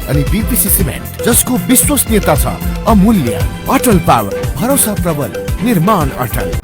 अनि BPC cement, जसको विश्वसनीयता छ अमूल्य। अटल पावर, भरोसा प्रबल, निर्माण अटल।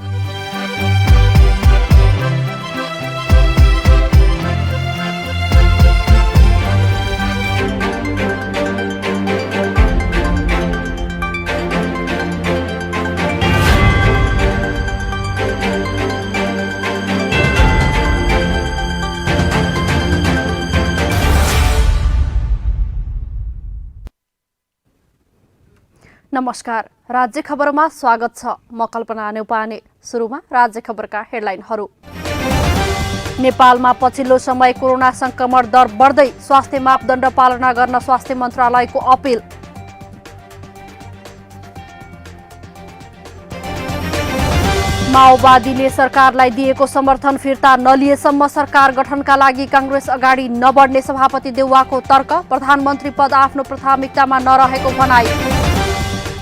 नमस्कार, राज्य खबरमा स्वागत छ। म कल्पना नेउपाने। सुरुमा राज्य खबरका हेडलाइनहरू। नेपालमा पछिल्लो समय कोरोना संक्रमण दर बढ्दै, स्वास्थ्य मापदण्ड पालना गर्न स्वास्थ्य मन्त्रालयको अपील। माओवादीले सरकारलाई दिएको समर्थन फिर्ता नलिएसम्म सरकार गठनका लागि कांग्रेस अगाडि नबढ्ने सभापति देउवाको तर्क। प्रधानमन्त्री पद आफ्नो प्राथमिकतामा नरहेको भनाई।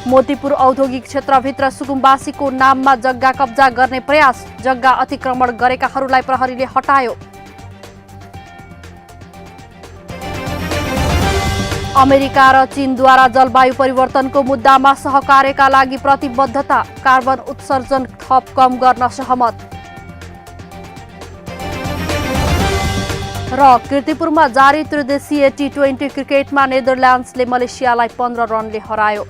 मोतीपुर औद्योगिक क्षेत्रभित्र सुकुम्बासीको नाममा जग्गा कब्जा गर्ने प्रयास, जग्गा अतिक्रमण गरेकाहरूलाई प्रहरीले हटायो। अमेरिका र चीनद्वारा जलवायु परिवर्तनको मुद्दामा सहकार्यका लागि प्रतिबद्धता, कार्बन उत्सर्जन थप कम गर्न सहमत। र कीर्तिपुरमा जारी त्रिदेशीय टी20 क्रिकेटमा नेदरल्यान्ड्सले मलेसियालाई 15 रनले हरायो।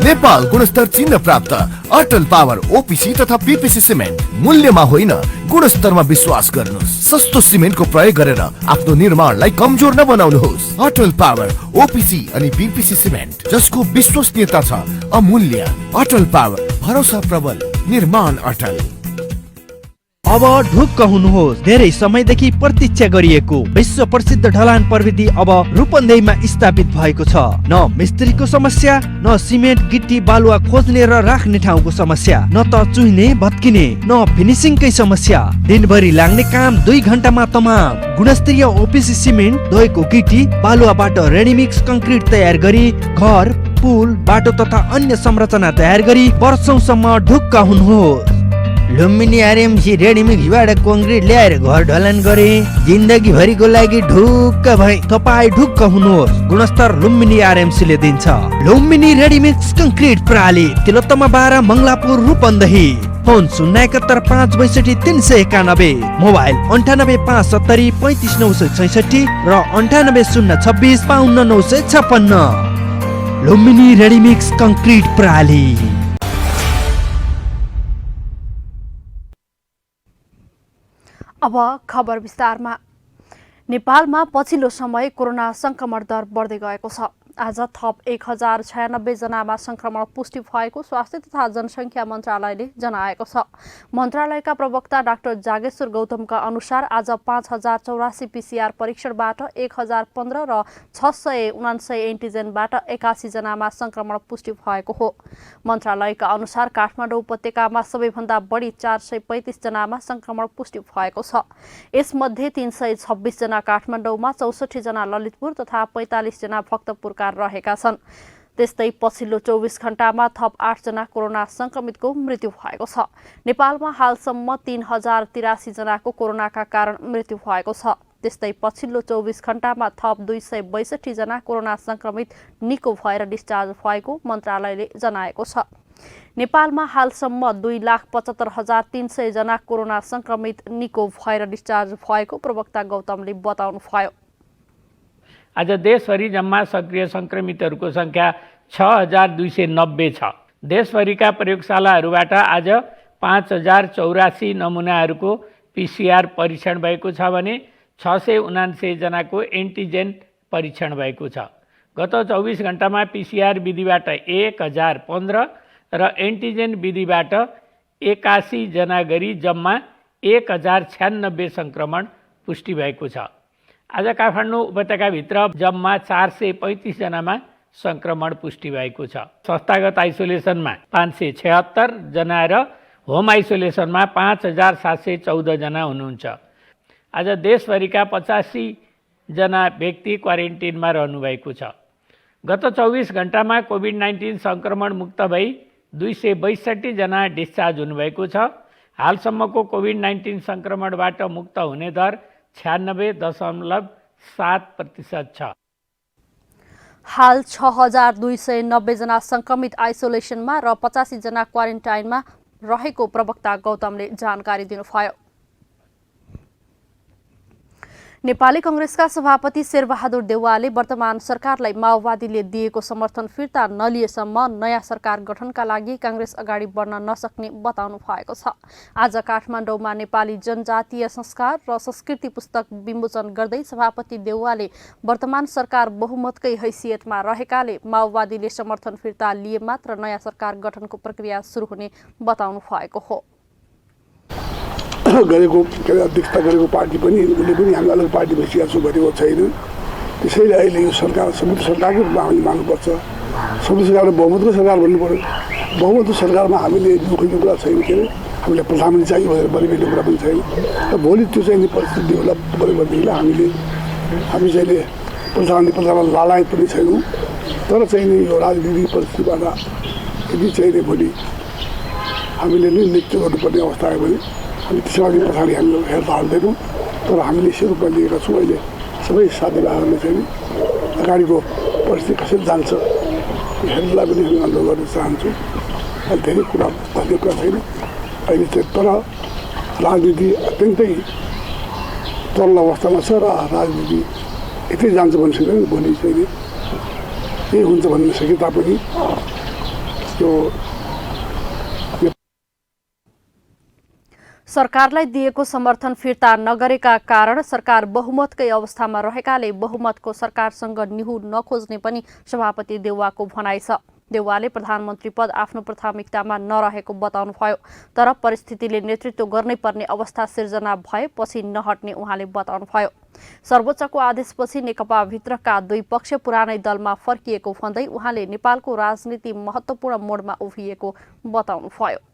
नेपाल गुणस्तर चिन्ह प्राप्त अटल पावर ओपीसी तथा बीपीसी सिमेन्ट। मूल्यमा होइन, गुणस्तरमा विश्वास गर्नुहोस्। सस्तो सिमेन्टको प्रयोग गरेर आफ्नो निर्माणलाई कमजोर नबनाउनुहोस्। अटल पावर ओपीसी अनि बीपीसी सिमेन्ट, जसको विश्वसनीयता छ अमूल्य। अटल पावर, भरोसा प्रबल, निर्माण अटल। अब ढुक्क हुनुहोस्। धेरै समयदेखि प्रतीक्षा गरिएको विश्व प्रसिद्ध ढलान प्रविधि अब रूपन्देहीमा स्थापित भएको छ। न मिस्त्रीको समस्या, न सिमेन्ट गिट्टी बालुवा खोज्ने र राख्ने ठाउँको समस्या, न त चुहिने भत्किने, न फिनिसिङकै समस्या। दिनभरि लाग्ने काम 2 घण्टामा तमाम। गुणस्तरीय ओपीसी सिमेन्ट, धोएको गिट्टी बालुवाबाट रेडीमिक्स कंक्रिट तयार गरी घर, पुल, बाटो तथा अन्य संरचना तयार गरी वर्षौंसम्म ढुक्क हुनुहोस्। लुम्बिनी आरएमसी रेडीमिक्सबाट कंक्रिट ल्याएर घर ढलान गरे, जिन्दगी भरिको लागि ढुक्क भए। तपाई ढुक्क हुनुहोस्। गुणस्तर लुम्बिनी आरएमसीले दिन्छ। लुम्बिनी रेडीमिक्स कंक्रिट प्रणाली, तिलोत्तमा 12, मङ्गलापुर, रूपन्देही। फोन 071 562 391, मोबाइल 98 570 35 966 र 98 026 52 956। लुम्बिनी रेडीमिक्स कंक्रिट प्रणाली। अब खबर विस्तारमा। नेपालमा पछिल्लो समय कोरोना संक्रमण दर बढ्दै गएको छ। आज थप 1096 जनामा संक्रमण पुष्टि भएको स्वास्थ्य तथा जनसङ्ख्या मन्त्रालयले जनाएको छ। मन्त्रालयका प्रवक्ता डाक्टर जागेश्वर गौतमका अनुसार आज 5084 पीसीआर परीक्षणबाट 1015 र 679 एन्टिजेनबाट 81 जनामा संक्रमण पुष्टि भएको हो। मन्त्रालयका अनुसार काठमाडौँ उपत्यकामा सबैभन्दा बढी 435 जनामा संक्रमण पुष्टि भएको छ। यसमध्ये 326 जना काठमाडौँमा, 64 जना ललितपुर तथा 45 जना भक्तपुरका रहेका छन्। त्यस्तै पछिल्लो 24 घण्टामा थप 8 जना कोरोना संक्रमितको मृत्यु भएको छ। नेपालमा हालसम्म 3083 जनाको कोरोनाका कारण मृत्यु भएको छ। त्यस्तै पछिल्लो 24 घण्टामा थप 262 जना कोरोना संक्रमित निको भएर डिस्चार्ज भएको मन्त्रालयले जनाएको छ। नेपालमा हालसम्म 2,75,300 जना कोरोना संक्रमित निको भएर डिस्चार्ज भएको प्रवक्ता गौतमले बताउनुभयो। आज देशभरि जम्मा सक्रिय संक्रमितहरूको संख्या 6290 छ। देशभरिका प्रयोगशालाहरूबाट आज 5084 नमुनाहरूको पीसीआर परीक्षण भएको छ भने 679 जनाको एन्टिजेन परीक्षण भएको छ। गत 24 घण्टामा पीसीआर विधिबाट 1015 र एन्टिजेन विधिबाट 81 जना गरी जम्मा 1096 संक्रमण पुष्टि भएको छ। आज काठमाडौँ उपत्यकाभित्र जम्मा 435 जनामा संक्रमण पुष्टि भएको छ। संस्थागत आइसोलेसनमा 576 जना र होम आइसोलेसनमा 5714 जना हुनुहुन्छ। आज देशभरिका 85 जना व्यक्ति क्वारेन्टिनमा रहनुभएको छ। गत 24 घण्टामा कोभिड-19 संक्रमण मुक्त भई 262 जना डिस्चार्ज हुनुभएको छ। हालसम्मको कोभिड-19 संक्रमणबाट मुक्त हुने दर 96.7% छ। हाल 6290 जना संक्रमित आइसोलेसनमा र 85 जना क्वारेन्टाइनमा रहेको प्रवक्ता गौतमले जानकारी दिनुभयो। नेपाली कांग्रेसका सभापति शेरबहादुर देउवाले वर्तमान सरकारलाई माओवादीले दिएको समर्थन फिर्ता नलिएसम्म नयाँ सरकार गठनका लागि कांग्रेस अगाडि बढ्न नसक्ने बताउनु भएको छ। आज काठमाडौँमा नेपाली जनजातीय संस्कार र संस्कृति पुस्तक विमोचन गर्दै सभापति देउवाले वर्तमान सरकार बहुमतकै हैसियतमा रहेकाले माओवादीले समर्थन फिर्ता लिए मात्र नयाँ सरकार गठनको प्रक्रिया सुरु हुने बताउनु भएको हो। गरेको अध्यक्षता गरेको पार्टी पनि उसले पनि हामी अलग पार्टी भइसकेको छु भनेको छैन। त्यसैले अहिले यो सरकार संयुक्त सरकारकै रूपमा हामीले मान्नुपर्छ। संयुक्त सरकारले बहुमतको सरकार भन्नु पर्यो। बहुमतको सरकारमा हामीले दुःखको कुरा छैन। के अरे हामीले प्रधानमन्त्री चाहियो भनेर बलिबेको कुरा पनि छैन। र भोलि त्यो चाहिँ परिस्थिति डेभलप भयो भनेदेखिलाई हामी चाहिँ प्रधानमन्त्री लालायत पनि छैनौँ। तर चाहिँ यो राजनीतिक परिस्थितिबाट यदि चाहिँ भोलि हामीले नै नेतृत्व गर्नुपर्ने अवस्था आयो भने हामी त्यसमा पछाडि हामी हेर्दा हाल्दैनौँ। तर हामीले यसै रूपमा लिएका छौँ। अहिले सबै साथीभाइहरूले चाहिँ अगाडिको परिस्थिति कसरी जान्छ हेर्नलाई पनि हामी अनुरोध गर्न चाहन्छौँ। अहिले धेरै कुरा भन्ने कुरा छैन अहिले चाहिँ। तर राजनीति अत्यन्तै तरल अवस्थामा छ र राजनीति यतै जान्छ भन्नु सक्दैन। भोलि चाहिँ यही हुन्छ भन्नु सके तापनि यो सरकारलाई दिएको समर्थन फिर्ता नगरेका कारण सरकार बहुमतकै अवस्थामा रहेकाले बहुमतको सरकारसँग निहु नखोज्ने पनि सभापति देउवाको भनाइ छ। देउवाले प्रधानमन्त्री पद आफ्नो प्राथमिकतामा नरहेको बताउनुभयो। तर परिस्थितिले नेतृत्व गर्नै पर्ने अवस्था सिर्जना भएपछि नहट्ने उहाँले बताउनुभयो। सर्वोच्चको आदेशपछि नेकपा भित्रका दुई पक्ष पुरानै दलमा फर्किएको भन्दै उहाँले नेपालको राजनीति महत्त्वपूर्ण मोडमा उभिएको बताउनुभयो।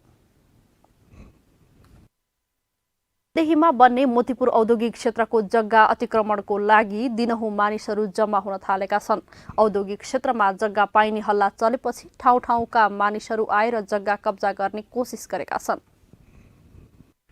त्यहीमा बन्ने मोतीपुर औद्योगिक क्षेत्रको जग्गा अतिक्रमणको लागि दिनहुँ मानिसहरू जम्मा हुन थालेका छन्। औद्योगिक क्षेत्रमा जग्गा पाइने हल्ला चलेपछि ठाउँ ठाउँका मानिसहरू आएर जग्गा कब्जा गर्ने कोसिस गरेका छन्।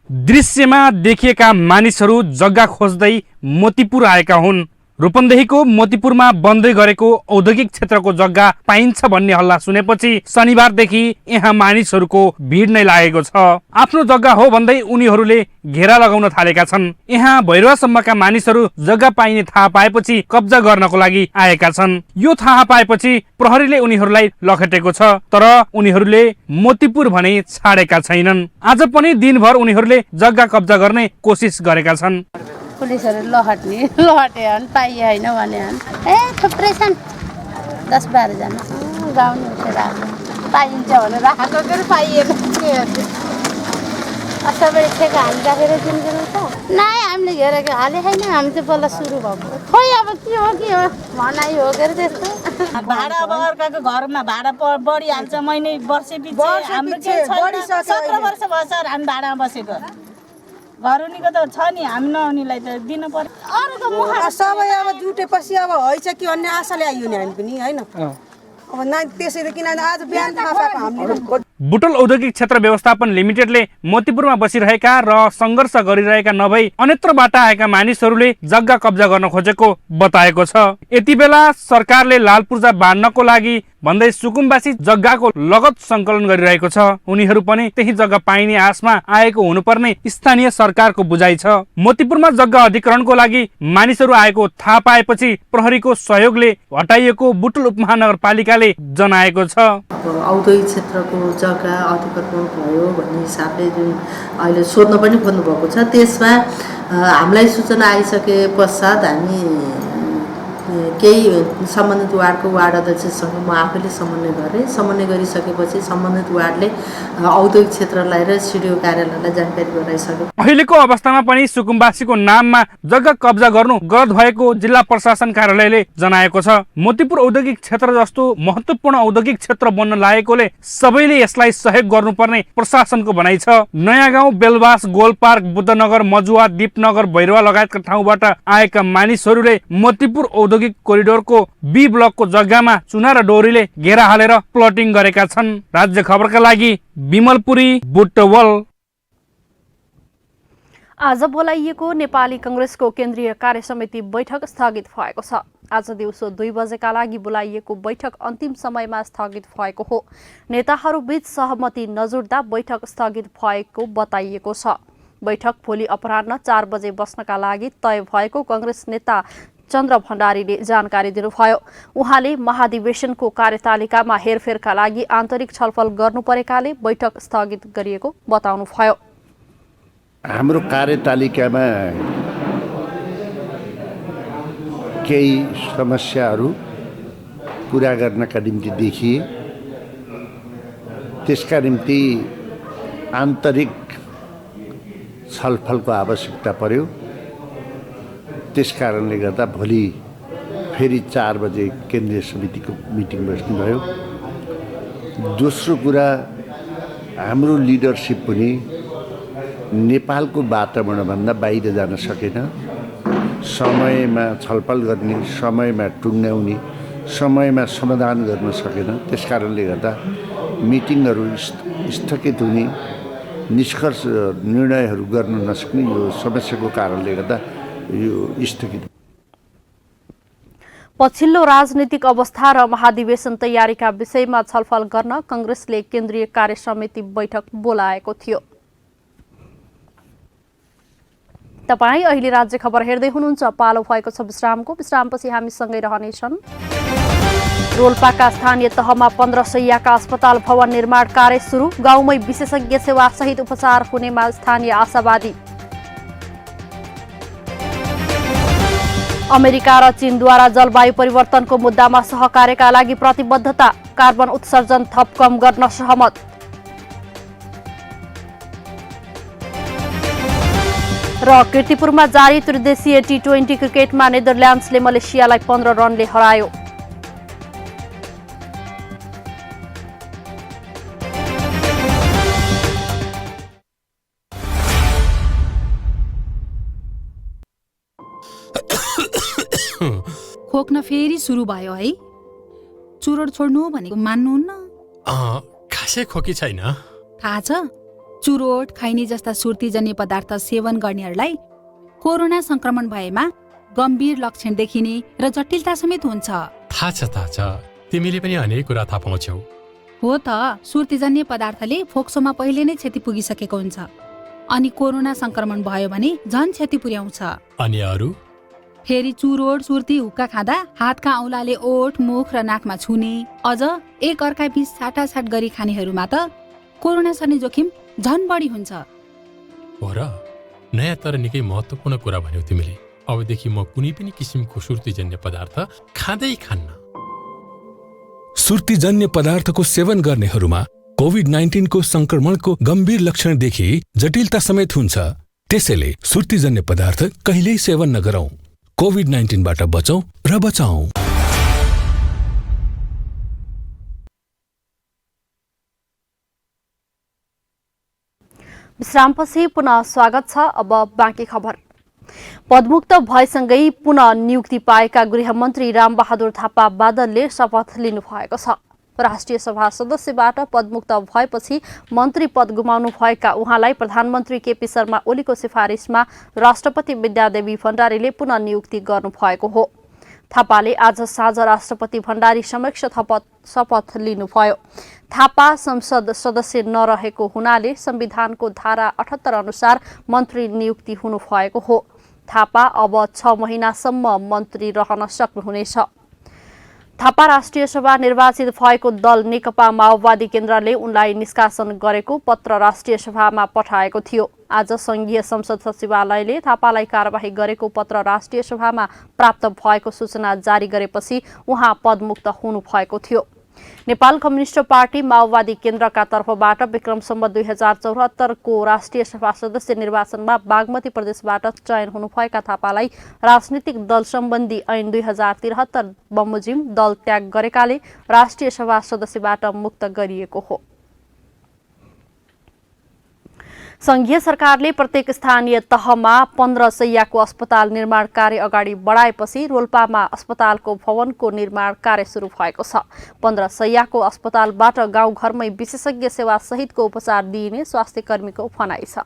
दृश्यमा देखिएका मानिसहरू जग्गा खोज्दै मोतीपुर आएका हुन्। रूपन्देहीको मोतीपुरमा बन्दै गरेको औद्योगिक क्षेत्रको जग्गा पाइन्छ भन्ने हल्ला सुनेपछि शनिबारदेखि यहाँ मानिसहरूको भिड नै लागेको छ। आफ्नो जग्गा हो भन्दै उनीहरूले घेरा लगाउन थालेका छन्। यहाँ भैरवासम्मका मानिसहरू जग्गा पाइने थाहा पाएपछि कब्जा गर्नको लागि आएका छन्। यो थाहा पाएपछि प्रहरीले उनीहरूलाई लखेटेको छ। तर उनीहरूले मोतीपुर भने छाडेका छैनन्। आज पनि दिनभर उनीहरूले जग्गा कब्जा गर्ने कोसिस गरेका छन्। पुलिसहरू लहट्ने भने पाइए होइन भने थुप्रै छन् 10-12 जना गाउनु उठेर पाइन्छ भनेर राखेको के पाइएन सबै ठेका हाली राखेर दिनु छ। नाइ हामीले घेरेको हाले छैन। हामी चाहिँ बल्ल सुरु भएको खोइ अब के हो भनाइ हो के अरे त्यस्तो। भाडा अब अर्काको घरमा भाडा बढिहाल्छ महिने वर्षै पछि हाम्रो के 17 वर्ष भयो सर हामी भाडामा बसेको। घरउनीको त छ नि हामी नहुनेलाई त दिन पर्यो। अरूको मुख सबै अब जुटेपछि अब हैछ कि भन्ने आशाले आइयो नि हामी पनि हैन। अब न त्यसैले किन आज बिहान थाहा पाएको हामीले। बुटोल औद्योगिक क्षेत्र व्यवस्थापन लिमिटेडले मोतीपुरमा बसिरहेका र संघर्ष गरिरहेका नभई अन्यत्रबाट आएका मानिसहरूले जग्गा कब्जा गर्न खोजेको बताएको छ। यति बेला सरकारले लाल पूर्जा बाँड्नको लागि भन्दै सुकुम्बासी जग्गाको लगत संकलन गरिरहेको छ। उनीहरू पनि त्यही जग्गा पाइने आशमा आएको हुनुपर्ने स्थानीय सरकारको बुझाइ छ। मोतीपुरमा जग्गा अधिग्रहणको लागि मानिसहरू आएको थाहा पाएपछि प्रहरीको सहयोगले हटाइएको बुटोल उपमहानगरपालिकाले जनाएको छ। औद्योगिक क्षेत्रको जग्गा अधिग्रहण भयो भन्ने हिसाबले जुन अहिले सोध्न पनि खोज्नु भएको छ त्यसमा हामीलाई सूचना आइसके पश्चात हामी केही सम्बन्धित वार्डको वार्ड अध्यक्षसँग म आफैले समन्वय गरेँ। समन्वय गरिसकेपछि सम्बन्धित वार्डले औद्योगिक क्षेत्रलाई र सिडिओ कार्यालयलाई जानकारी गराइसक्यो। अहिलेको अवस्थामा पनि सुकुम्बासीको नाममा जग्गा कब्जा गर्नु गलत भएको जिल्ला प्रशासन कार्यालयले जनाएको छ। मोतीपुर औद्योगिक क्षेत्र जस्तो महत्त्वपूर्ण औद्योगिक क्षेत्र बन्न लागेकोले सबैले यसलाई सहयोग गर्नुपर्ने प्रशासनको भनाइ छ। नयाँ गाउँ, बेलबास, गोलपार्क, बुद्धनगर, मजुवा, दीपनगर, भैरवा लगायतका ठाउँबाट आएका मानिसहरूले मोतीपुर औद्योगिक कोरिडोरको बी ब्लकको जग्गामा चुना र डोरीले घेरा हालेर प्लटिङ गरेका छन्। राज्य खबरका लागि बिमलपुरी बुट्टवल। आज बोलाइएको नेपाली कांग्रेसको केन्द्रीय कार्य समिति बैठक स्थगित भएको छ। आज दिउँसो 2 बजेका लागि बोलाइएको बैठक अन्तिम समयमा स्थगित भएको हो। नेताहरूबीच सहमति नजुट्दा बैठक स्थगित भएको बताइएको छ। बैठक भोलि अपराह्न 4 बजे बस्नका लागि तय भएको कांग्रेस नेता चन्द्र भण्डारीले जानकारी दिनुभयो। उहाँले महाधिवेशनको कार्यतालिकामा हेरफेरका लागि आन्तरिक छलफल गर्नुपरेकाले बैठक स्थगित गरिएको बताउनुभयो। हाम्रो कार्यतालिकामा केही समस्याहरू पुरा गर्नका निम्ति देखिए, त्यसका निम्ति आन्तरिक छलफलको आवश्यकता पर्यो। त्यसकारणले गर्दा भोलि फेरि 4 बजे केन्द्रीय समितिको मिटिङ बस्नुभयो। दोस्रो कुरा, हाम्रो लिडरसिप पनि नेपालको वातावरणभन्दा बाहिर जान सकेन। समयमा छलफल गर्ने, समयमा टुङ्ग्याउने, समयमा समाधान गर्न सकेन। त्यसकारणले गर्दा मिटिङहरू स्थगित हुने, निष्कर्ष निर्णयहरू गर्न नसक्ने यो समस्याको कारणले गर्दा यो स्थगित। पछिल्लो राजनीतिक अवस्था र महाधिवेशन तयारीका विषयमा छलफल गर्न कांग्रेसले केन्द्रीय कार्य समिति बैठक बोलाएको थियो। तपाईँ अहिले राज्य खबर हेर्दै हुनुहुन्छ। पालो भएको छ विश्रामको। विश्रामपछि हामीसँगै रहनेछन्। रोल्पाका स्थानीय तहमा 15 शैय्याका अस्पताल भवन निर्माण कार्य सुरु। गाउँमै विशेषज्ञ सेवा सहित उपचार हुनेमा स्थानीय आशावादी। अमेरिका र चीनद्वारा जलवायु परिवर्तनको मुद्दामा सहकार्यका लागि प्रतिबद्धता। कार्बन उत्सर्जन थप कम गर्न सहमत। र कीर्तिपुरमा जारी त्रिदेशीय T20 क्रिकेटमा नेदरल्यान्ड्सले मलेसियालाई 15 रनले हरायो। खोक्न फेरि सुरु भयो है? चुरोट छोड्नु भनेको मान्नुहुन्न? खासै खोकी छैन। थाहा छ, चुरोट, खैनी जस्ता सुर्तीजन्य पदार्थ सेवन गर्नेहरूलाई कोरोना संक्रमण भएमा गम्भीर लक्षण देखिने र जटिलता समेत हुन्छ। थाहा छ, तिमीले पनि अनेक कुरा थाहा पाउँछौ। हो त, सुर्तीजन्य पदार्थले फोक्सोमा पहिले नै क्षति पुगिसकेको हुन्छ, अनि कोरोना संक्रमण भयो भने झन क्षति पुर्याउँछ। अनि अरू? फेरि चुरोट, सुर्ती, हुक्का खाँदा हातका औँलाले ओठ, मुख र नाकमा छुने, अझ एक अर्का बीच साटासाट गरी खानेहरूमा त कोरोना सर्ने जोखिम झन बढी हुन्छ। हो र? नयाँ तर निकै महत्त्वपूर्ण कुरा भन्यौ तिमीले। अबदेखि म कुनै पनि किसिमको सुर्तीजन्य पदार्थ खाँदै खान्न। सुर्तीजन्य पदार्थको सेवन गर्नेहरूमा कोभिड-19 को संक्रमणको गम्भीर लक्षण देखि जटिलता समेत हुन्छ। त्यसैले सुर्तीजन्य पदार्थ कहिल्यै सेवन नगरौं। कोभिड-19 बाट बचौं र बचाऊ। विश्रामपछि पुनः स्वागत छ। अब बाँकी खबर। पदमुक्त भएसँगै पुनः नियुक्ति पाएका गृहमन्त्री रामबहादुर थापा बादलले शपथ लिनुभएको छ। राष्ट्रिय सभा सदस्यबाट पदमुक्त भएपछि मन्त्री पद गुमाउनु भएका उहाँलाई प्रधानमन्त्री केपी शर्मा ओलीको सिफारिसमा राष्ट्रपति विद्यादेवी भण्डारीले पुनः नियुक्ति गर्नुभएको हो। थापाले आज साँझ राष्ट्रपति भण्डारी समक्ष शपथ लिनुभयो। थापा संसद सदस्य नरहेको हुनाले संविधानको धारा 78 अनुसार मन्त्री नियुक्ति हुनुभएको हो। थापा अब 6 महिनासम्म मन्त्री रहन सक्नुहुनेछ। थापा राष्ट्रिय सभा निर्वाचित भएको दल नेकपा माओवादी केन्द्रले उनलाई निष्कासन गरेको पत्र राष्ट्रिय सभामा पठाएको थियो। आज संघीय संसद सचिवालयले थापालाई कारबाही गरेको पत्र राष्ट्रिय सभामा प्राप्त भएको सूचना जारी गरेपछि उहाँ पदमुक्त हुनुभएको थियो। नेपाल कम्युनिस्ट पार्टी माओवादी केन्द्रका तर्फबाट विक्रम सम्वत 2074 को राष्ट्रिय सभा सदस्य निर्वाचनमा बागमती प्रदेशबाट चयन हुनुभएका थापालाई राजनीतिक दल सम्बन्धी ऐन 2073 बमोजिम दल त्याग गरेकाले राष्ट्रिय सभा सदस्यबाट मुक्त गरिएको हो। संघीय सरकारले प्रत्येक स्थानीय तहमा 15 शैय्याको अस्पताल निर्माण कार्य अगाडि बढाएपछि रोल्पामा अस्पतालको भवनको निर्माण कार्य सुरु भएको छ। 15 शैय्याको अस्पतालबाट गाउँघरमै विशेषज्ञ सेवा सहितको उपचार दिइने स्वास्थ्य कर्मीको भनाइ छ।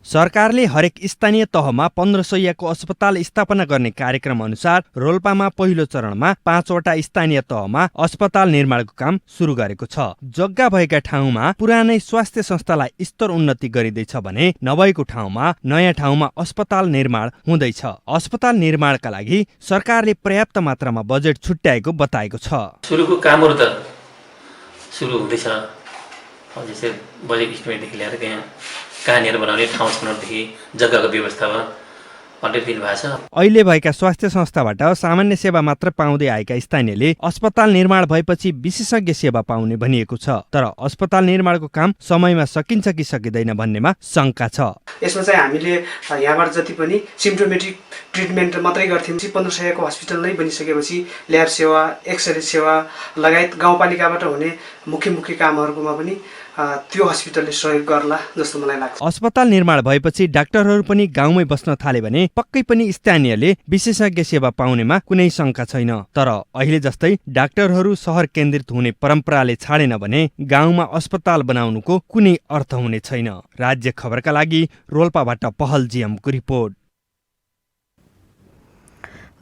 सरकारले हरेक स्थानीय तहमा 15 शैय्याको अस्पताल स्थापना गर्ने कार्यक्रम अनुसार रोल्पामा पहिलो चरणमा 5 वटा स्थानीय तहमा अस्पताल निर्माणको काम सुरु गरेको छ। जग्गा भएका ठाउँमा पुरानै स्वास्थ्य संस्थालाई स्तर उन्नति गरिँदैछ भने नभएको ठाउँमा नयाँ ठाउँमा अस्पताल निर्माण हुँदैछ। अस्पताल निर्माणका लागि सरकारले पर्याप्त मात्रामा बजेट छुट्याएको बताएको छ। सुरुको कामहरु त सुरु हुँदैछ। जस्तै बजेट इस्टिमेटदेखि लिएर त्यहाँ कहाँनिर बनाउने ठाउँ छनौटदेखि जग्गाको व्यवस्थामा अलरेडी दिनु भएको छ। अहिले भएका स्वास्थ्य संस्थाबाट सामान्य सेवा मात्र पाउँदै आएका स्थानीयले अस्पताल निर्माण भएपछि विशेषज्ञ सेवा पाउने भनिएको छ। तर अस्पताल निर्माणको काम समयमा सकिन्छ कि सकिँदैन भन्नेमा शंका छ। यसमा चाहिँ हामीले यहाँबाट जति पनि सिम्प्टोमेटिक ट्रिटमेन्ट मात्रै गर्थ्यौं। 15 शैय्याको हस्पिटल नै बनिसकेपछि ल्याब सेवा, एक्सरे सेवा लगायत गाउँपालिकाबाट हुने मुख्य कामहरुमा पनि त्यो हस्पिटलले सहयोग गर्ला जस्तो मलाई लाग्छ। अस्पताल निर्माण भएपछि डाक्टरहरू पनि गाउँमै बस्न थाले भने पक्कै पनि स्थानीयले विशेषज्ञ सेवा पाउनेमा कुनै शंका छैन। तर अहिले जस्तै डाक्टरहरू शहर केन्द्रित हुने परम्पराले छाडेन भने गाउँमा अस्पताल बनाउनुको कुनै अर्थ हुने छैन। राज्य खबरका लागि रोल्पाबाट पहल जिएमको रिपोर्ट।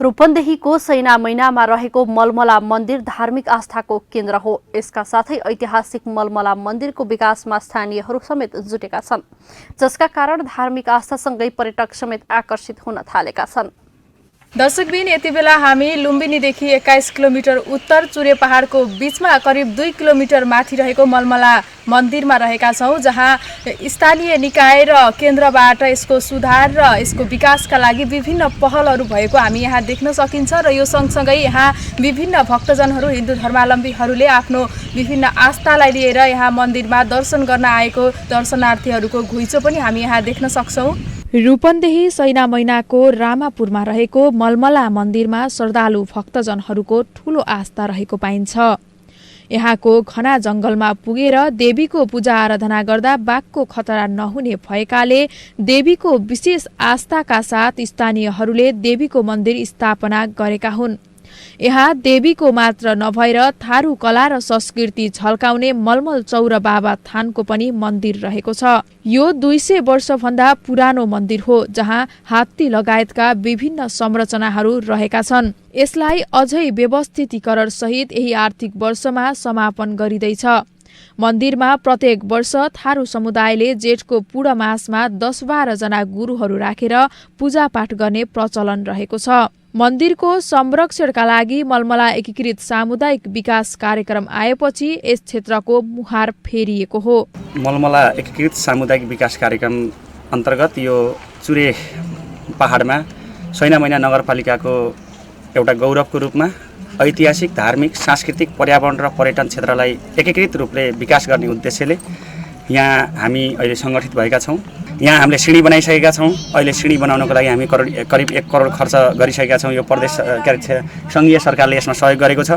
रूपन्देहीको सैना मैनामा रहेको मलमला मन्दिर धार्मिक आस्थाको केन्द्र हो। यसका साथै ऐतिहासिक मलमला मन्दिरको विकासमा स्थानीयहरू समेत जुटेका छन्, जसका कारण धार्मिक आस्थासँगै पर्यटक समेत आकर्षित हुन थालेका छन्। दर्शकबिन, यति बेला हामी लुम्बिनीदेखि 21 किलोमिटर उत्तर चुरे पहाडको बीचमा करिब 2 किलोमिटर माथि रहेको मलमला मन्दिरमा रहेका छौँ, जहाँ स्थानीय निकाय र केन्द्रबाट यसको सुधार र यसको विकासका लागि विभिन्न पहलहरू भएको हामी यहाँ देख्न सकिन्छ। र यो सँगसँगै यहाँ विभिन्न भक्तजनहरू, हिन्दू धर्मावलम्बीहरूले आफ्नो विभिन्न आस्थालाई लिएर यहाँ मन्दिरमा दर्शन गर्न आएको दर्शनार्थीहरूको घुइँचो पनि हामी यहाँ देख्न सक्छौँ। रूपन्देही सैना मैनाको रामापुरमा रहेको मलमला मन्दिरमा श्रद्धालु भक्तजनहरूको ठूलो आस्था रहेको पाइन्छ। यहाँको घना जंगलमा पुगेर देवीको पूजा आराधना गर्दा बाघको खतरा नहुने भएकाले देवीको विशेष आस्थाका साथ स्थानीयहरूले देवीको मन्दिर स्थापना गरेका हुन्। यहाँ देवीको मात्र नभएर थारू कला र संस्कृति झल्काउने मलमल चौर बाबा थानको पनि मन्दिर रहेको छ। यो 200 वर्षभन्दा पुरानो मन्दिर हो, जहाँ हात्ती लगायतका विभिन्न संरचनाहरू रहेका छन्। यसलाई अझै व्यवस्थितीकरण सहित यही आर्थिक वर्षमा समापन गरिँदैछ। मन्दिरमा प्रत्येक वर्ष थारू समुदायले जेठको पूर्णमासमा 10-12 जना गुरुहरू राखेर पूजापाठ गर्ने प्रचलन रहेको छ। मन्दिरको संरक्षणका लागि मलमला एकीकृत सामुदायिक विकास कार्यक्रम आएपछि यस क्षेत्रको मुहार फेरिएको हो। मलमला एकीकृत सामुदायिक विकास कार्यक्रम अन्तर्गत यो चुरे पहाडमा सैना मैना नगरपालिकाको एउटा गौरवको रूपमा ऐतिहासिक, धार्मिक, सांस्कृतिक, पर्यावरण र पर्यटन क्षेत्रलाई एकीकृत रूपले विकास गर्ने उद्देश्यले यहाँ हामी अहिले सङ्गठित भएका छौँ। यहाँ हामीले सिँढी बनाइसकेका छौँ। अहिले सिँढी बनाउनको लागि हामी करिब 1 करोड खर्च गरिसकेका छौँ। यो प्रदेश सङ्घीय सरकारले यसमा सहयोग गरेको छ।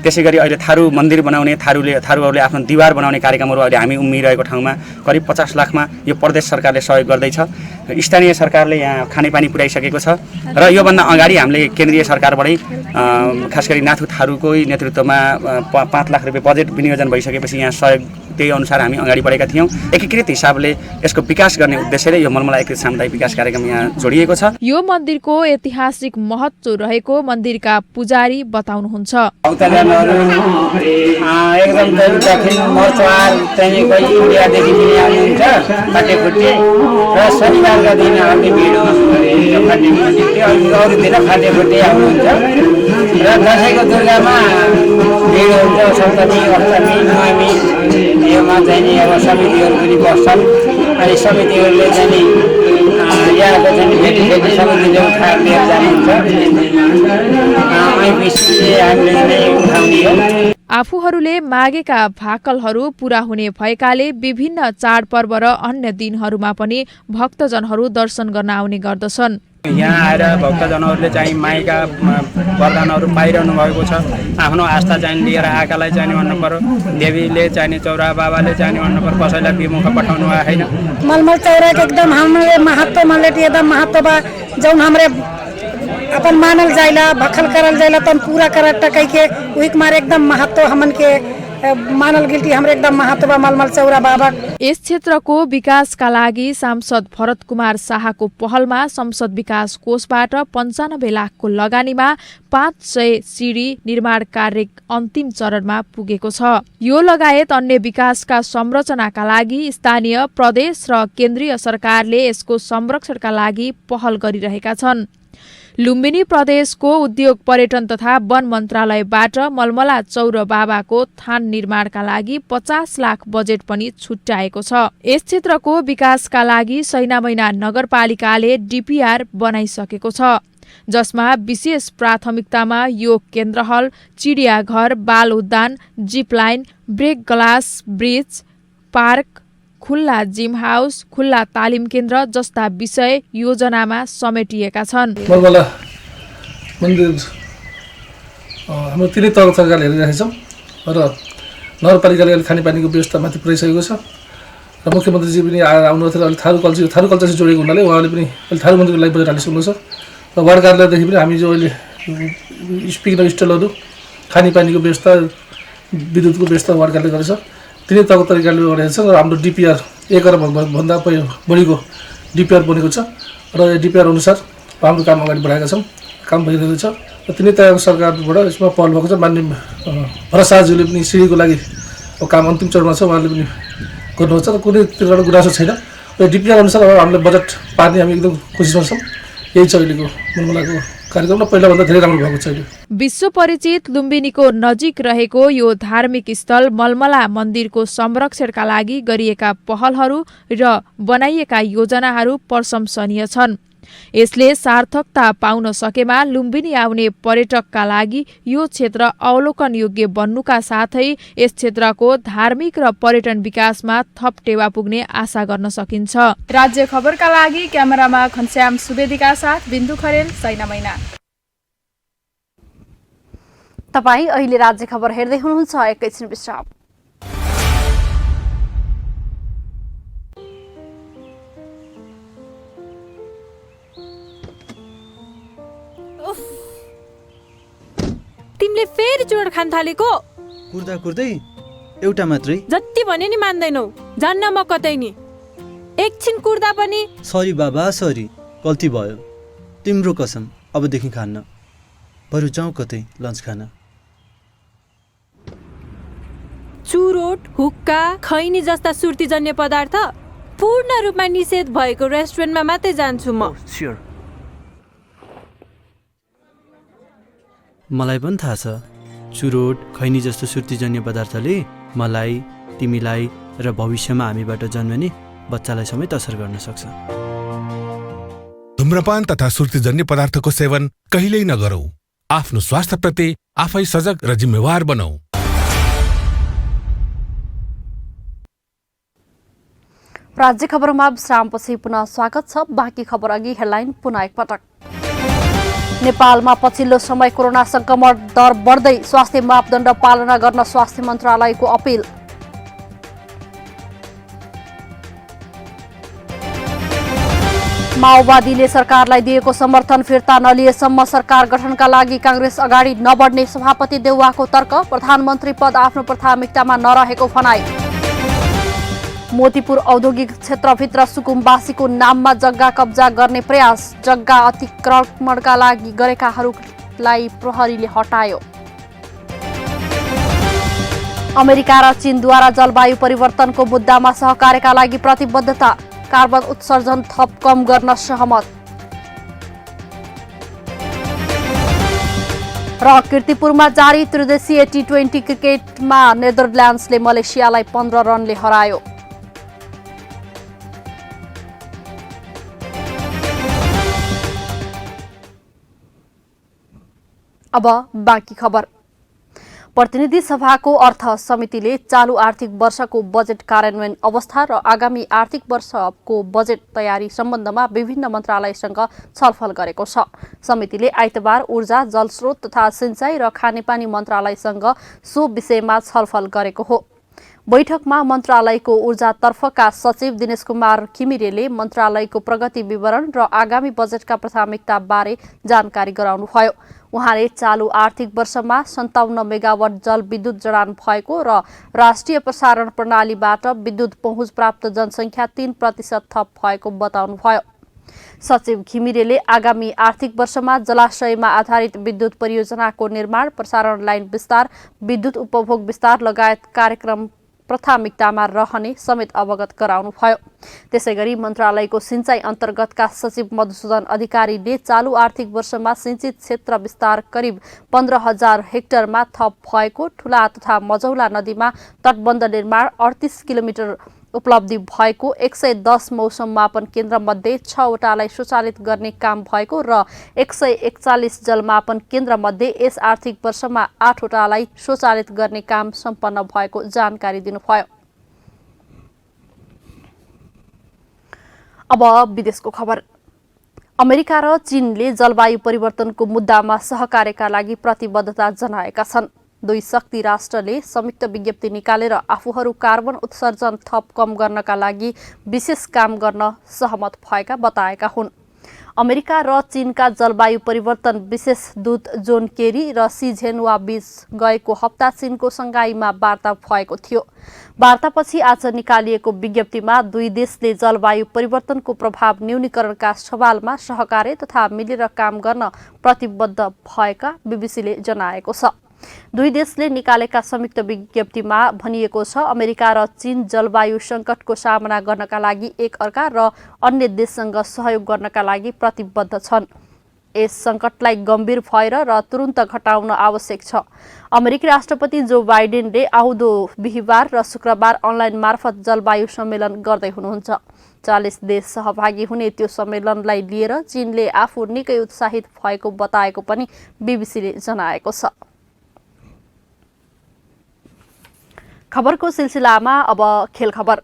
त्यसै गरी अहिले थारू मन्दिर बनाउने, थारूहरूले आफ्नो दिवार बनाउने कार्यक्रमहरू अहिले हामी उम्मिरहेको ठाउँमा करिब 50 लाखमा यो प्रदेश सरकारले सहयोग गर्दैछ। स्थानीय सरकारले यहाँ खानेपानी पुर्याइसकेको छ र योभन्दा अगाडि हामीले केन्द्रीय सरकारबाटै खास गरी नाथु थारूकै नेतृत्वमा 5 लाख रुपियाँ बजेट विनियोजन भइसकेपछि यहाँ सहयोग त्यही अनुसार हामी अगाडि बढेका थियौँ। एकीकृत हिसाबले यसको विकास गर्ने उद्देश्यले यो मलमला एकीकृत सामुदायिक विकास कार्यक्रम यहाँ जोडिएको छ। यो मन्दिरको ऐतिहासिक महत्त्व रहेको मन्दिरका पुजारी बताउनुहुन्छ। एकदम दक्षिण मोर्चार चाहिँ कोही इन्डियादेखि पनि आउनुहुन्छ फाटेफुटे र शनिबारका दिन आउने भिड फाटेफुटे, अरू दिन फाटेफुटे आउनुहुन्छ र दसैँको दुर्गामा भिड हुन्छ। सप्तमी, अष्टमी, नवमी योमा चाहिँ नि अब समितिहरू पनि बस्छन्। अनि समितिहरूले चाहिँ नि यहाँको चाहिँ भेटिसकेको समितिले उठाएर लिएर जानुहुन्छ। हामीले नै उठाउने हो। आफूहरूले मागेका भाकलहरू पूरा हुने भएकाले विभिन्न चाडपर्व र अन्य दिनहरूमा पनि भक्तजनहरू दर्शन गर्न आउने गर्दछन्। यहाँ आएर भक्तजनहरूले चाहिँ माईका वरदानहरू पाइरहनु भएको छ। आफ्नो आस्था चाहिँ लिएर आएकालाई चाहिँ भन्नु पर्यो, देवीले चाहिँ चौरा बाबाले चाहिँ भन्नु पर्यो, कसैलाई विमुख पठाउनु भएको छैन। मलमल चौरा एकदम हमरे महत्व मनले एकदम महत्व बा जौन हमरे अपन मानल जाइला भखल करल जाइला तन पूरा कर टकै के उहिक मारे एकदम महत्व हमन के मानल गिल्टी हमरे एकदम महत्व बा मलमल चौरा बाबा। यस क्षेत्रको विकासका लागि सांसद भरत कुमार शाहको पहलमा संसद विकास कोषबाट 95 लाखको लगानीमा 500 सिडी निर्माण कार्य अन्तिम चरणमा पुगेको छ। यो लगायत अन्य विकासका संरचनाका लागि स्थानीय, प्रदेश र केन्द्रीय सरकारले यसको संरक्षणका लागि पहल गरिरहेका छन्। लुम्बिनी प्रदेशको उद्योग, पर्यटन तथा वन मन्त्रालयबाट मलमला चौर बाबाको थान निर्माणका लागि 50 लाख बजेट पनि छुट्याएको छ। यस क्षेत्रको विकासका लागि सैनामैना नगरपालिकाले डिपिआर बनाइसकेको छ, जसमा विशेष प्राथमिकतामा योग केन्द्र हल, चिडियाघर, बाल उद्यान, zip line, break glass bridge, park, खुल्ला जिम हाउस, खुल्ला तालिम केन्द्र जस्ता विषय योजनामा समेटिएका छन्। मलमला मन्दिर हाम्रो तिनै तह सरकारले हेरिरहेको छौँ र नगरपालिकाले अहिले खानेपानीको व्यवस्थामाथि पुऱ्याइसकेको छ र मुख्यमन्त्रीजी पनि आएर आउनु थियो। अहिले थारू कल्चरसित जोडेको हुनाले उहाँले पनि अहिले थारू मन्दिरको लागि बजेट हालिसक्नु छ र वार्ड कार्यालयदेखि पनि हामी जो अहिले स्पिकर स्टलहरू, खानेपानीको व्यवस्था, विद्युतको व्यवस्था वार्ड कार्यालय गरेछ। तिनै तहको तरिकाले गरेको छ र हाम्रो डिपिआर 1 अरबभन्दा बढीको डिपिआर बनेको छ र यो डिपिआर अनुसार हाम्रो काम अगाडि बढाएका छौँ। काम भइरहेको छ र तिनै तहको सरकारबाट यसमा पहल भएको छ। माननीय भरत शाहज्यूले पनि सिडीको लागि काम अन्तिम चरणमा छ, उहाँले पनि गर्नुहुन्छ र कुनै तिनीहरू गुनासो छैन। र डिपिआर अनुसार अब हामीले बजेट पार्ने हामी एकदम कोसिसमा छौँ। यही छ अहिलेको मलमलाको कार्यक्रम र पहिलाभन्दा धेरै राम्रो भएको छ अहिले। विश्व परिचित लुम्बिनीको नजिक रहेको यो धार्मिक स्थल मलमला मन्दिरको संरक्षणका लागि गरिएका पहलहरू र बनाइएका योजनाहरू प्रशंसनीय छन्। यसले सार्थकता पाउन सकेमा लुम्बिनी आउने पर्यटकका लागि यो क्षेत्र अवलोकन योग्य बन्नुका साथै यस क्षेत्रको धार्मिक र पर्यटन विकासमा थप टेवा पुग्ने आशा गर्न सकिन्छ। राज्य खबरका लागि क्यामेरामा घनश्याम सुवेदीका साथ बिन्दु खरेल, सैनामैना। तपाईँ अहिले राज्य खबर हेर्दै हुनुहुन्छ। एकैछिन विश्राम। तिमीले फेरि चुरोट खान थालेको? कुर्दा कुर्दै एउटा मात्रै? जति भने नि मान्दैनौ, जान्न म कतै नि। एकछिन कुर्दा पनि। सरी बाबा, सरी, गल्ती भयो। तिम्रो कसम, अबदेखि खान्न। बरु जाउँ कतै लन्च खान। चुरोट, हुक्का, खैनी जस्ता सुर्तीजन्य पदार्थ पूर्ण रूपमा निषेध भएको रेस्टुरेन्टमा मात्रै जान्छु म। मलाई पनि थाहा छ, चुरोट, खैनी जस्तो सुर्तीजन्य पदार्थले मलाई, तिमीलाई र भविष्यमा हामीबाट जन्मने बच्चालाई समेत असर गर्न सक्छ। धूम्रपान तथा सुर्तीजन्य पदार्थको सेवन कहिल्यै नगरौं। आफ्नो स्वास्थ्यप्रति आफै सजग र जिम्मेवार बनौं। राज्य खबरमा विश्रामपछि पुनः स्वागत छ। बाँकी खबर अघि हेडलाइन पुनः एकपटक। नेपालमा पछिल्लो समय कोरोना संक्रमण दर बढ्दै, स्वास्थ्य मापदण्ड पालना गर्न स्वास्थ्य मन्त्रालयको अपिल। माओवादीले सरकारलाई दिएको समर्थन फिर्ता नलिएसम्म सरकार गठनका लागि कांग्रेस अगाडि नबढ्ने सभापति देउवाको तर्क। प्रधानमन्त्री पद आफ्नो प्राथमिकतामा नरहेको भनाई। मोतीपुर औद्योगिक क्षेत्रभित्र सुकुम्बासीको नाममा जग्गा कब्जा गर्ने प्रयास, जग्गा अतिक्रमणका लागि गरेकाहरूलाई प्रहरीले हटायो। अमेरिका र चीनद्वारा जलवायु परिवर्तनको मुद्दामा सहकार्यका लागि प्रतिबद्धता, कार्बन उत्सर्जन थप कम गर्न सहमत। र कीर्तिपुरमा जारी त्रिदेशीय टी20 क्रिकेटमा नेदरल्यान्ड्सले मलेसियालाई 15 रनले हरायो। अब बाँकी खबर। प्रतिनिधि सभाको अर्थ समितिले चालू आर्थिक वर्षको बजेट कार्यान्वयन अवस्था र आगामी आर्थिक वर्षको बजेट तयारी सम्बन्धमा विभिन्न मन्त्रालयसँग छलफल गरेको छ। समितिले आइतबार ऊर्जा, जलस्रोत तथा सिंचाई र खानेपानी मन्त्रालयसँग सो विषयमा छलफल गरेको हो। बैठकमा मन्त्रालयको ऊर्जातर्फका सचिव दिनेश कुमार घिमिरेले मन्त्रालयको प्रगति विवरण र आगामी बजेटका प्राथमिकता बारे जानकारी गराउनुभयो। उहाँले चालू आर्थिक वर्षमा 57 मेगावाट जलविद्युत जडान भएको र राष्ट्रिय प्रसारण प्रणालीबाट विद्युत पहुँच प्राप्त जनसङ्ख्या 3% थप भएको बताउनुभयो। सचिव घिमिरेले आगामी आर्थिक वर्षमा जलाशयमा आधारित विद्युत परियोजनाको निर्माण, प्रसारण लाइन विस्तार, विद्युत उपभोग विस्तार लगायत कार्यक्रम प्राथमिकतामा रहने समेत अवगत गराउनुभयो। त्यसैगरी मन्त्रालयको सिंचाई अन्तर्गतका सचिव मधुसूदन अधिकारीले चालू आर्थिक वर्षमा सिंचित क्षेत्र विस्तार करिब 15,000 हेक्टरमा थप भएको, ठूला तथा मझौला नदीमा तटबन्ध निर्माण, 38 किलोमिटर उपलब्धि भएको, 110 मौसम मापन केन्द्र मध्ये 6 वटालाई स्वचालित गर्ने काम भएको र 141 जलमापन केन्द्र मध्ये यस आर्थिक वर्षमा 8 वटालाई स्वचालित गर्ने काम सम्पन्न भएको जानकारी दिनुभयो। अब विदेशको खबर। अमेरिका र चीनले जलवायु परिवर्तनको मुद्दामा सहकार्यका लागि प्रतिबद्धता जनाएका छन्। दुई शक्ति राष्ट्रले संयुक्त विज्ञप्ति निकालेर आफूहरू कार्बन उत्सर्जन थप कम गर्नका लागि विशेष काम गर्न सहमत भएका बताएका हुन्। अमेरिका र चीनका जलवायु परिवर्तन विशेष दूत जोन केरी र सी झेनवा बीच गएको हप्ता चीनको सङ्घाईमा वार्ता भएको थियो। वार्तापछि आज निकालिएको विज्ञप्तिमा दुई देशले जलवायु परिवर्तनको प्रभाव न्यूनीकरणका सवालमा सहकार्य तथा मिलेर काम गर्न प्रतिबद्ध भएका बीबीसीले जनाएको छ। दुई देशले निकालेका संयुक्त विज्ञप्तिमा भनिएको छ, अमेरिका र चीन जलवायु सङ्कटको सामना गर्नका लागि एक अर्का र अन्य देशसँग सहयोग गर्नका लागि प्रतिबद्ध छन्। यस सङ्कटलाई गम्भीर भएर र तुरुन्त घटाउन आवश्यक छ। अमेरिकी राष्ट्रपति जो बाइडेनले आउँदो बिहिबार र शुक्रबार अनलाइन मार्फत जलवायु सम्मेलन गर्दै हुनुहुन्छ। 40 देश सहभागी हुने त्यो सम्मेलनलाई लिएर चीनले आफू निकै उत्साहित भएको बताएको पनि बीबीसीले जनाएको छ। खबरको सिलसिलामा अब खेल खबर।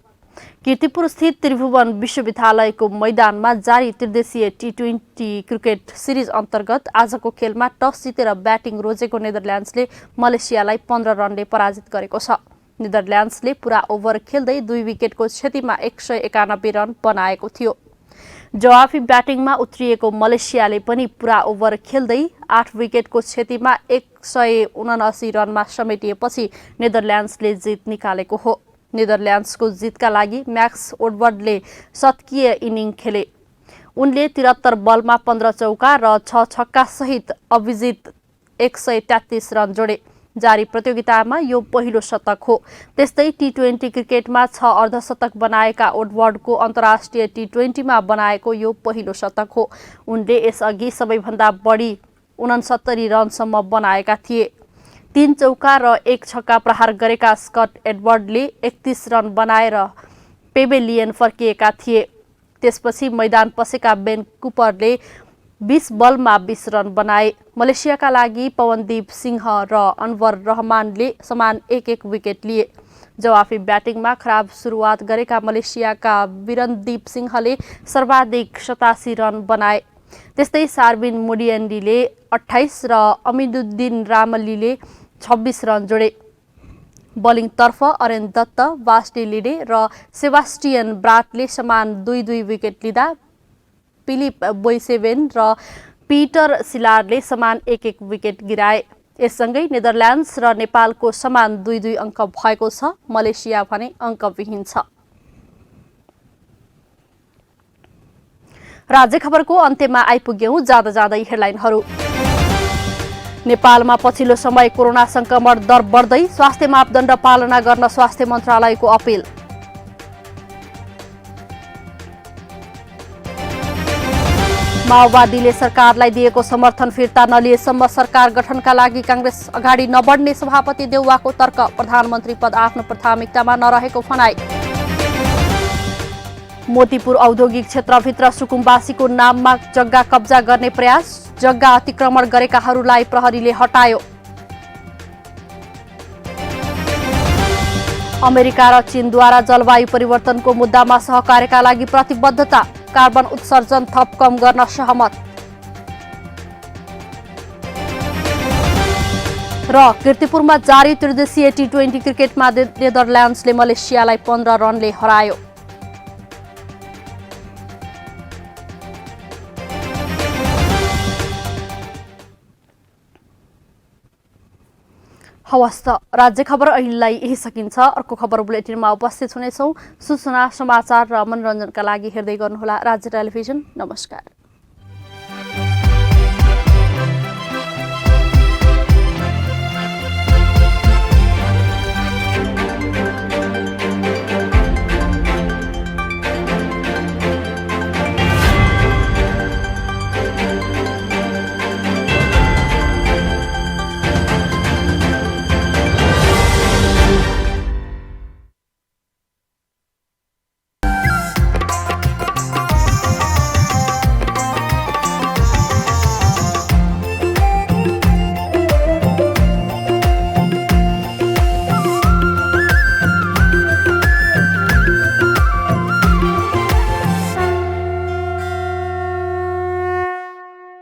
कीर्तिपुर स्थित त्रिभुवन विश्वविद्यालयको मैदानमा जारी त्रिदेशीय T20 क्रिकेट सिरिज अन्तर्गत आजको खेलमा टस जितेर ब्याटिङ रोजेको नेदरल्यान्ड्सले मलेसियालाई 15 रनले पराजित गरेको छ। नेदरल्यान्ड्सले पुरा ओभर खेल्दै 2 विकेटको क्षतिमा 191 रन बनाएको थियो। जवाफी ब्याटिङमा उत्रिएको मलेसियाले पनि पुरा ओभर खेल्दै 8 विकेटको क्षतिमा 179 रनमा समेटिएपछि नेदरल्यान्ड्सले जित निकालेको हो। नेदरल्यान्ड्सको जितका लागि म्याक्स वुडवर्डले शतकीय इनिङ खेले। उनले 73 बलमा 15 चौका र 6 छक्का सहित अभिजित 133 रन जोडे। जारी प्रतियोगितामा यो पहिलो शतक हो। त्यस्तै T20 क्रिकेटमा 6 अर्धशतक बनाएका वुडवर्डको अन्तर्राष्ट्रिय T20 मा बनाएको यो पहिलो शतक हो। उनले यसअघि सबैभन्दा बढी 69 रनसम्म बनाएका थिए। 3 चौका र 1 छक्का प्रहार गरेका स्कट एडवर्डले 31 रन बनाएर पेवेलियन फर्किएका थिए। त्यसपछि मैदान पसेका बेन कुपरले 20 बलमा 20 रन बनाए। मलेसियाका लागि पवनदीप सिंह र अनवर रहमानले समान 1-1 विकेट लिए। जवाफी ब्याटिङमा खराब सुरुवात गरेका मलेसियाका वीरनदीप सिंहले सर्वाधिक 87 रन बनाए। त्यस्तै सार्बिन मुडियन्डीले 28 र अमिदुद्दिन रामलीले 26 रन जोडे। बलिङतर्फ अरेन दत्त, वास्टी लिडे र सेबास्टियन ब्राटले समान 2-2 विकेट लिँदा फिलिप बोइसेभेन र पिटर सिलारले समान 1-1 विकेट गिराए। यससँगै नेदरल्यान्ड्स र नेपालको समान 2-2 अङ्क भएको छ। मलेसिया भने अङ्कविहीन छ। राज्य खबरको अन्त्यमा आइपुग्यौं। जाँदा जाँदै हेडलाइनहरू। नेपालमा पछिल्लो समय कोरोना संक्रमण दर बढ्दै, स्वास्थ्य मापदण्ड पालना गर्न स्वास्थ्य मन्त्रालयको अपिल। माओवादीले सरकारलाई दिएको समर्थन फिर्ता नलिएसम्म सरकार गठनका लागि कांग्रेस अगाडि नबढ्ने सभापति देउवाको तर्क। प्रधानमन्त्री पद आफ्नो प्राथमिकतामा नरहेको भनाई। मोतीपुर औद्योगिक क्षेत्रभित्र सुकुम्बासीको नाममा जग्गा कब्जा गर्ने प्रयास, जग्गा अतिक्रमण गरेकाहरूलाई प्रहरीले हटायो। अमेरिका र चीनद्वारा जलवायु परिवर्तनको मुद्दामा सहकार्यका लागि प्रतिबद्धता, कार्बन उत्सर्जन थप कम गर्न सहमत। र कीर्तिपुरमा जारी त्रिदेशीय T20 क्रिकेटमा नेदरल्यान्ड्सले मलेसियालाई 15 रनले हरायो। हवस् त राज्य खबर अहिलेलाई यही सकिन्छ। अर्को खबर बुलेटिनमा उपस्थित हुनेछौँ। सूचना, समाचार र मनोरञ्जनका लागि हेर्दै गर्नुहोला राज्य टेलिभिजन। नमस्कार।